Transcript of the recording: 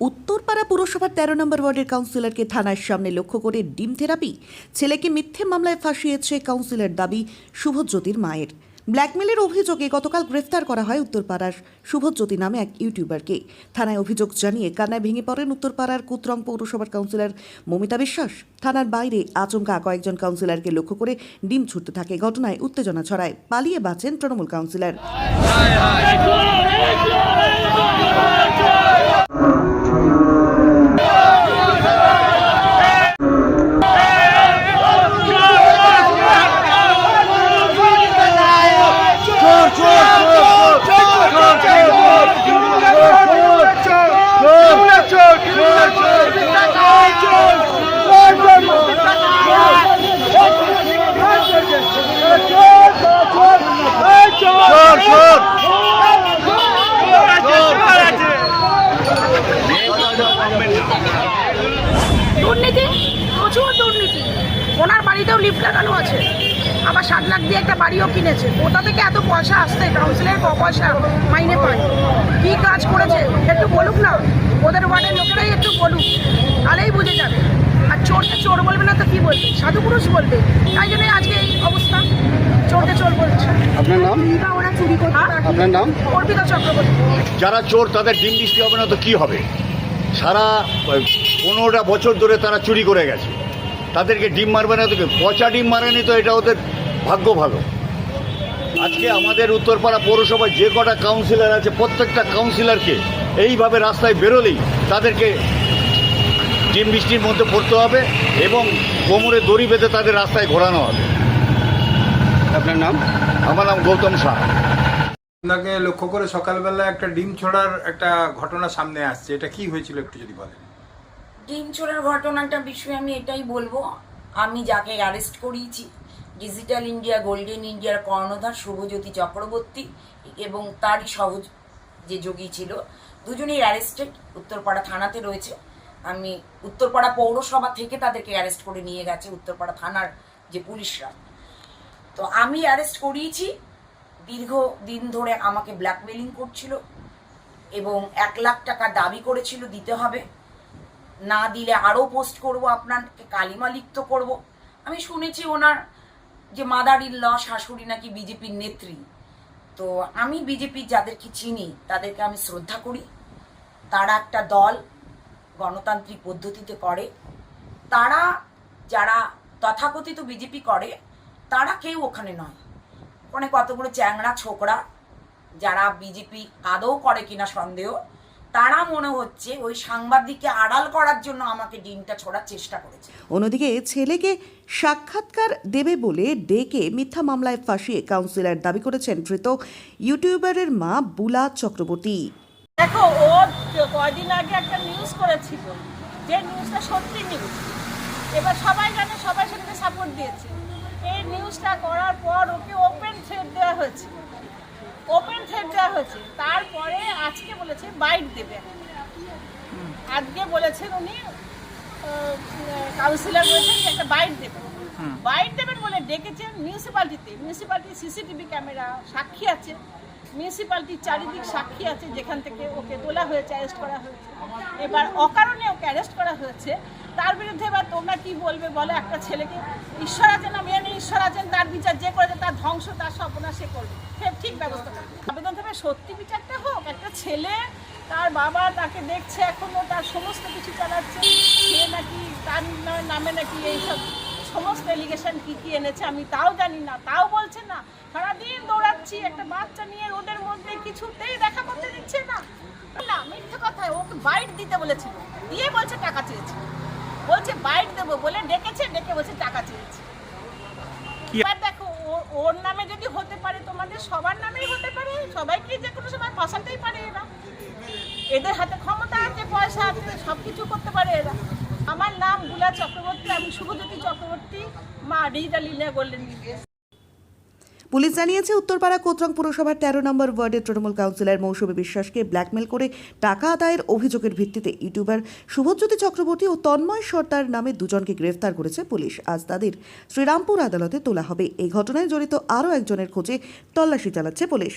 উত্তরপাড়া পুরসভার ১৩ নম্বর ওয়ার্ডের কাউন্সিলরকে থানার সামনে লক্ষ্য করে ডিম থেরাপি। ছেলেকে মিথ্যে মামলায় ফাঁসিয়েছে কাউন্সিলর, দাবি শুভজ্যোতির মায়ের। ব্ল্যাকমেলের অভিযোগে গতকাল গ্রেফতার করা হয় উত্তরপাড়ার শুভজ্যোতি নামে এক ইউটিউবারকে। থানায় অভিযোগ জানিয়ে কান্নায় ভেঙে পড়েন উত্তরপাড়ার কুত্রং পৌরসভার কাউন্সিলর মমিতা বিশ্বাস। থানার বাইরে আচমকা কয়েকজন কাউন্সিলরকে লক্ষ্য করে ডিম ছুটতে থাকে। ঘটনায় উত্তেজনা ছড়ায়। পালিয়ে বাঁচেন তৃণমূল কাউন্সিলর। দুর্নীতি, প্রচুর দুর্নীতি। ওনার বাড়িতেও লিফট লাগানো আছে, আবার 7 লাখ দিয়ে একটা বাড়িও কিনেছে। কোথা থেকে এত পয়সা আসছে? কাউন্সিলের পয়সা মাইনে পায়। কি কাজ করেছে একটু বলুক না, ওদের ওয়ার্ডের লোকেরাই একটু বলুক, তাহলেই বুঝে যাবে। আর চোরকে চোর বলবে না তো কি বলবে? সাধু পুরুষ বলবে। তাই জন্য আজকে এই অবস্থা, চোরকে চোর বলছে। আপনার নাম? ওরা চুরি করতে। আপনার নাম? অর্পিতা চক্রবর্তী। যারা চোর তাদের ডিম বৃষ্টি হবে না তো কি হবে? সারা 15টা বছর ধরে তারা চুরি করে গেছে, তাদেরকে ডিম মারবে না তো কি? পচা ডিম মারেনি তো এটা ওদের ভাগ্য ভালো। আজকে আমাদের উত্তরপাড়া পৌরসভায় যে কটা কাউন্সিলর আছে প্রত্যেকটা কাউন্সিলরকে এইভাবে রাস্তায় বেরোলেই তাদেরকে ডিম বৃষ্টির মধ্যে পড়তে হবে এবং কোমরে দড়ি বেঁধে তাদের রাস্তায় ঘোরানো হবে। আপনার নাম? আমার নাম গৌতম শাহ। আপনাকে লক্ষ্য করে সকালবেলা একটা ডিম ছোড়ার একটা ঘটনা সামনে আসছে, এটা কি হয়েছিল একটু যদি বলেন। ডিম ছোড়ার ঘটনাটা বিষয়ে আমি এটাই বলবো, আমি যাকে অ্যারেস্ট করিয়েছি ডিজিটাল ইন্ডিয়া গোল্ডেন ইন্ডিয়ার কর্ণধার শুভজ্যোতি চক্রবর্তী এবং তারই যে যোগী ছিল, দুজনেই অ্যারেস্টেড উত্তরপাড়া থানাতে রয়েছে। আমি উত্তরপাড়া পৌরসভা থেকে তাদেরকে অ্যারেস্ট করে নিয়ে গেছে উত্তরপাড়া থানার যে পুলিশরা। তো আমি অ্যারেস্ট করিয়েছি। দীর্ঘদিন ধরে আমাকে ব্ল্যাকমেলিং করছিল এবং 1 লাখ টাকা দাবি করেছিল দিতে হবে, না দিলে আরও পোস্ট করব, আপনাকে কালিমা লিপ্ত করব। আমি শুনেছি ওনার যে মাদার ইন ল শাশুড়ি নাকি বিজেপির নেত্রী। তো আমি বিজেপির যাদেরকে চিনি তাদেরকে আমি শ্রদ্ধা করি। তারা একটা দল গণতান্ত্রিক পদ্ধতিতে করে। তারা যারা তথাকথিত বিজেপি করে তারা কেউ ওখানে নয়। ওখানে কতগুলো চ্যাংড়া ছোকরা যারা বিজেপি আদৌ করে কিনা সন্দেহ, তারা মনে হচ্ছে ওই সাংবাদিককে আড়াল করার জন্য আমাকে ডিমটা ছোড়ার চেষ্টা করেছে। অন্যদিকে ছেলেকে সাক্ষাৎকার দেবে বলে ডেকে মিথ্যা মামলায় ফাঁসিয়ে কাউন্সিলর, দাবি করেছেন ধৃত ইউটিউবারের মা বুলা চক্রবর্তী। দেখো, ও কয়দিন আগে একটা নিউজ করেছিল, যে নিউজটা সত্যি নিউজ। এবার সবাই জানে, সবাই সেটাকে সাপোর্ট দিয়েছে। এই নিউজটা করার পর ওকে ওপেন থ্রেড দেওয়া হয়েছে। তারপরে আজকে বলেছে বাইট দেবে। আজকে বলেছেন উনি কাউন্সিলর বলেছেন যে একটা বাইট দেবেন বলে ডেকেছেন মিউনিসিপ্যালিটি সিসিটিভি ক্যামেরা সাক্ষী আছে, মিউনিসিপ্যালিটির চারিদিক সাক্ষী আছে, যেখান থেকে ওকে তোলা হয়েছে, অ্যারেস্ট করা হয়েছে। এবার অকারণে ওকে অ্যারেস্ট করা হয়েছে, তার বিরুদ্ধে এবার তোমরা কি বলবে বলো? একটা ছেলেকে ঈশ্বর আছেন, আমি জানি ঈশ্বর আছেন, তার বিচার যে করেছে তার ধ্বংস, তার সর্বনাশ সে করবে, ঠিক ব্যবস্থা করবে। আবেদন থেকে সত্যি বিচারটা হোক। একটা ছেলে, তার বাবা তাকে দেখছে, এখনো তার সমস্ত কিছু চালাচ্ছে, সে নাকি তার নামে নাকি এইসব সমস্ত এলিগেশন কি এনেছে আমি তাও জানি না, তাও বলছে না। সারাদিন দৌড়াচ্ছি একটা বাচ্চা নিয়ে, ওদের মধ্যে কিছুতেই দেখা করতে দিচ্ছে না। মিথ্যে কথায় ওকে বাইট দিতে বলেছিল, দিয়ে বলছে টাকা চেয়েছে, বলছে বাইট দেবো বলে ডেকেছে, ডেকে বলছে টাকা চেয়েছে। এবার দেখো, ওর নামে যদি হতে পারে, তোমাদের সবার নামেই হতে পারে, সবাইকে যে কোনো সময় ফাঁসাতেই পারে এরা। এদের হাতে ক্ষমতা আছে, পয়সা আছে, সবকিছু করতে পারে এরা। আমার নাম বুলা চক্রবর্তী, আমি শুভজ্যোতি চক্রবর্তী, মা digital India golden India. Police জানিয়েছে উত্তরপাড়া কোত্রং পুরসভার ১৩ নম্বর ওয়ার্ডের তৃণমূল কাউন্সিলর মৌসুমী বিশ্বাসকে ব্ল্যাকমেল করে টাকা আদায়ের অভিযোগের ভিত্তিতে ইউটিউবার শুভজ্যোতি চক্রবর্তী ও তন্ময় সর্দার নামে দুজনকে গ্রেফতার করেছে পুলিশ। আজ তাদের শ্রীরামপুর আদালতে তোলা হবে। এই ঘটনায় জড়িত আরও একজনের খোঁজে তল্লাশি চালাচ্ছে পুলিশ।